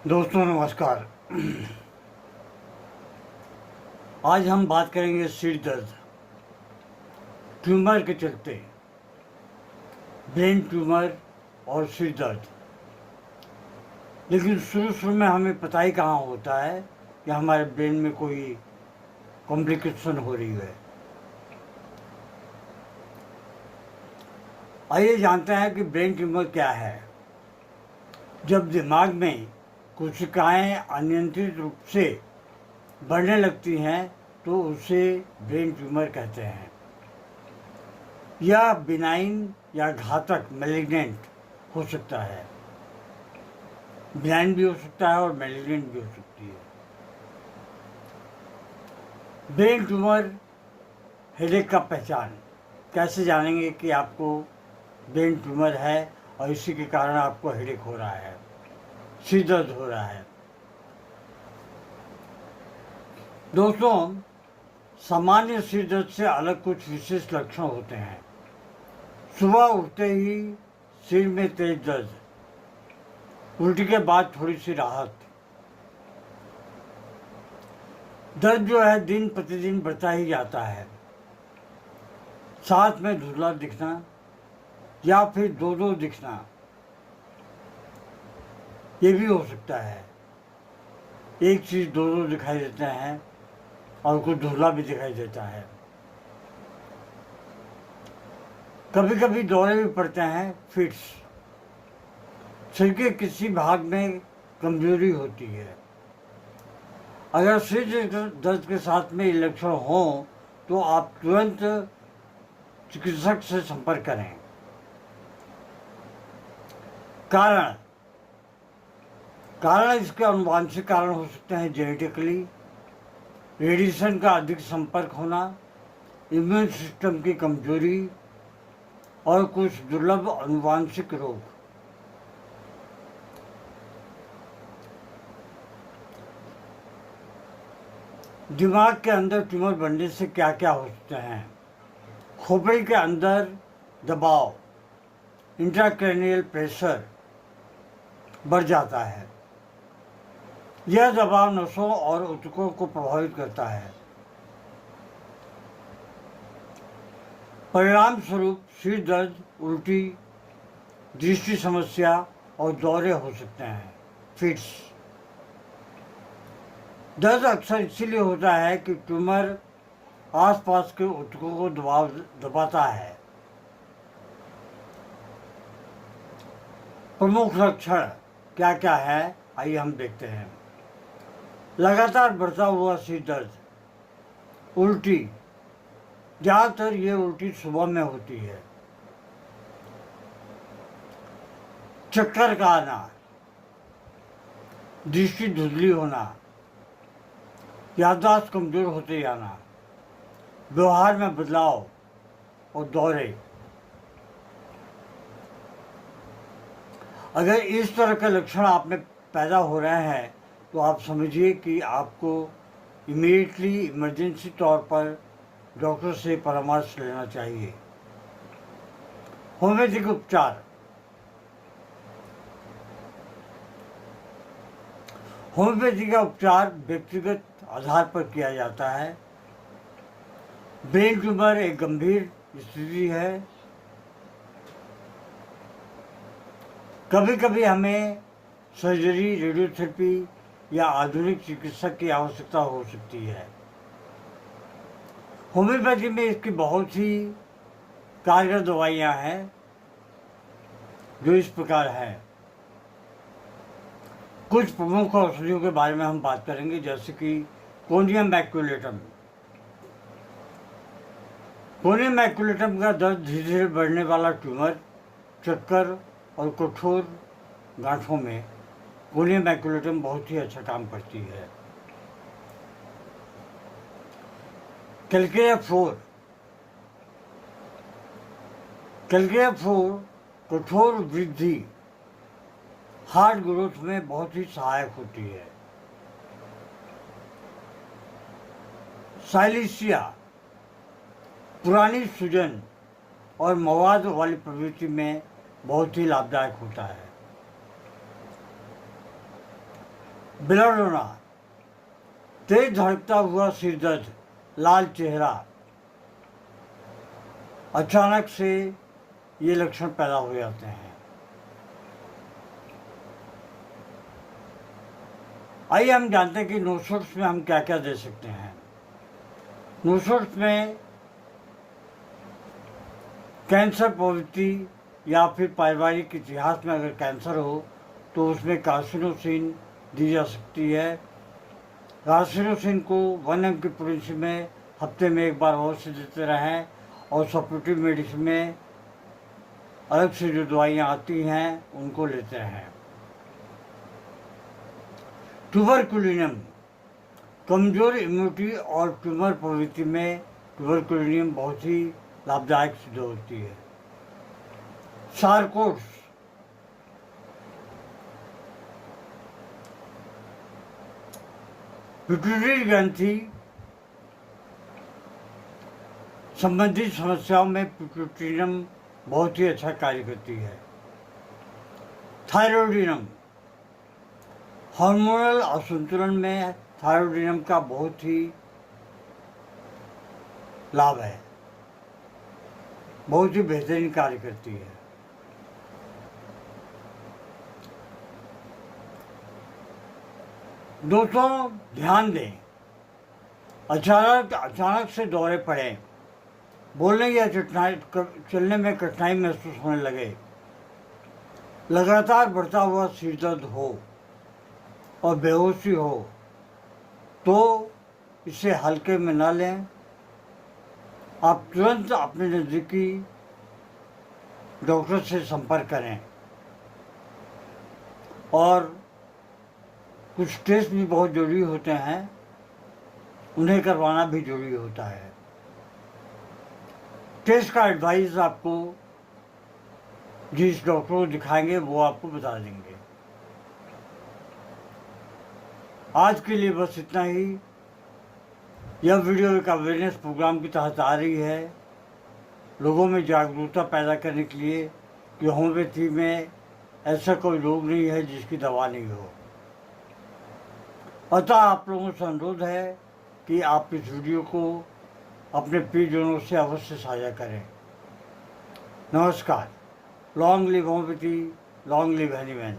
दोस्तों नमस्कार। आज हम बात करेंगे सिर दर्द, ट्यूमर के चलते, ब्रेन ट्यूमर और सिर दर्द। लेकिन शुरू में हमें पता ही कहाँ होता है कि हमारे ब्रेन में कोई कॉम्प्लिकेशन हो रही है। आइए जानते हैं कि ब्रेन ट्यूमर क्या है। जब दिमाग में कोशिकाएं अनियंत्रित रूप से बढ़ने लगती हैं तो उसे ब्रेन ट्यूमर कहते हैं। यह बिनाइन या घातक मैलिग्नेंट हो सकता है। बिनाइन भी हो सकता है और मैलिग्नेंट भी हो सकती है। ब्रेन ट्यूमर हेडेक का पहचान कैसे जानेंगे कि आपको ब्रेन ट्यूमर है और इसी के कारण आपको हेडेक हो रहा है, सिर दर्द हो रहा है। दोस्तों, सामान्य सिर दर्द से अलग कुछ विशेष लक्षण होते हैं। सुबह उठते ही सिर में तेज दर्द, उल्टी के बाद थोड़ी सी राहत। दर्द जो है दिन प्रतिदिन बढ़ता ही जाता है। साथ में धुंधला दिखना या फिर दो दिखना, ये भी हो सकता है। एक चीज़ दो दिखाई देते हैं और कुछ धुंधला भी दिखाई देता है। कभी कभी दौरे भी पड़ते हैं, फिट्स। सिर के किसी भाग में कमजोरी होती है। अगर सिर दर्द के साथ में ये लक्षण हों तो आप तुरंत चिकित्सक से संपर्क करें। कारण इसके आनुवंशिक कारण हो सकते हैं, जेनेटिकली, रेडिएशन का अधिक संपर्क होना, इम्यून सिस्टम की कमजोरी और कुछ दुर्लभ आनुवंशिक रोग। दिमाग के अंदर ट्यूमर बनने से क्या क्या हो सकते हैं। खोपड़ी के अंदर दबाव, इंट्राक्रैनियल प्रेशर बढ़ जाता है। यह दबाव नसों और ऊतकों को प्रभावित करता है। परिणाम स्वरूप सिर दर्द, उल्टी, दृष्टि समस्या और दौरे हो सकते हैं, फिट्स। दर्द अक्सर इसीलिए होता है कि ट्यूमर आसपास के ऊतकों को दबाता है। प्रमुख लक्षण क्या क्या है, आइए हम देखते हैं। लगातार बढ़ता हुआ सिर दर्द, उल्टी, ज़्यादातर ये उल्टी सुबह में होती है। चक्कर का आना, दृष्टि धुंधली होना, याददाश्त कमजोर होते जाना, व्यवहार में बदलाव और दौरे। अगर इस तरह के लक्षण आप में पैदा हो रहे हैं तो आप समझिए कि आपको इमीडिएटली इमरजेंसी तौर पर डॉक्टर से परामर्श लेना चाहिए। होम्योपैथिक उपचार। होम्योपैथी का उपचार व्यक्तिगत आधार पर किया जाता है। ब्रेन ट्यूमर एक गंभीर स्थिति है। कभी कभी हमें सर्जरी, रेडियोथेरेपी या आधुनिक चिकित्सक की आवश्यकता हो सकती है। होम्योपैथी में इसकी बहुत ही कारगर दवाइयाँ हैं जो इस प्रकार हैं। कुछ प्रमुख औषधियों के बारे में हम बात करेंगे, जैसे कि कोनियम मैक्युलेटम। कोनियम मैक्युलेटम का दर्द धीरे धीरे बढ़ने वाला ट्यूमर, चक्कर और कठोर गांठों में कोनियम मैक्युलेटम बहुत ही अच्छा काम करती है। कैलकेरिया 4 कठोर वृद्धि, हार्ट ग्रोथ में बहुत ही सहायक होती है। साइलिसिया पुरानी सूजन और मवाद वाली प्रवृत्ति में बहुत ही लाभदायक होता है। ब्लड होना, तेज धड़कता हुआ सिर दर्द, लाल चेहरा, अचानक से ये लक्षण पैदा हो जाते हैं। आइए हम जानते हैं कि नोशोर्स में हम क्या क्या दे सकते हैं। नोशोर्स में कैंसर प्रवृत्ति या फिर पारिवारिक इतिहास में अगर कैंसर हो तो उसमें कार्सिनोसिन दी जा सकती है। कार्सिनोसिन को 1 mg की पोटेंसी में हफ्ते में एक बार अवश्य देते रहें, और सपोर्टिव मेडिसिन में अलग से जो दवाइयाँ आती हैं उनको लेते रहें। ट्यूबरकुलिनम, कमजोर इम्यूनिटी और ट्यूमर प्रवृत्ति में ट्यूबरकुलिनम बहुत ही लाभदायक सिद्ध होती है। सारकोड्स, पिट्यूटरी ग्रंथि संबंधित समस्याओं में पिट्यूटरिनम बहुत ही अच्छा कार्य करती है। थायरोइडिनम, हार्मोनल असंतुलन में थायरोइडिनम का बहुत ही लाभ है, बहुत ही बेहतरीन कार्य करती है। दोस्तों ध्यान दें, अचानक से दौरे पड़े, बोलने या चलने में कठिनाई महसूस होने लगे, लगातार बढ़ता हुआ सिर दर्द हो और बेहोशी हो तो इसे हल्के में न लें। आप तुरंत अपने नज़दीकी डॉक्टर से संपर्क करें, और कुछ टेस्ट भी बहुत ज़रूरी होते हैं, उन्हें करवाना भी ज़रूरी होता है। टेस्ट का एडवाइस आपको जिस डॉक्टर को दिखाएंगे वो आपको बता देंगे। आज के लिए बस इतना ही। यह वीडियो एक अवेयरनेस प्रोग्राम की तहत आ रही है, लोगों में जागरूकता पैदा करने के लिए कि होम्योपैथी में ऐसा कोई रोग नहीं है जिसकी दवा नहीं हो। अतः आप लोगों से अनुरोध है कि आप इस वीडियो को अपने प्रियजनों से अवश्य साझा करें। नमस्कार। Long live homeopathy, long live Hahnemann.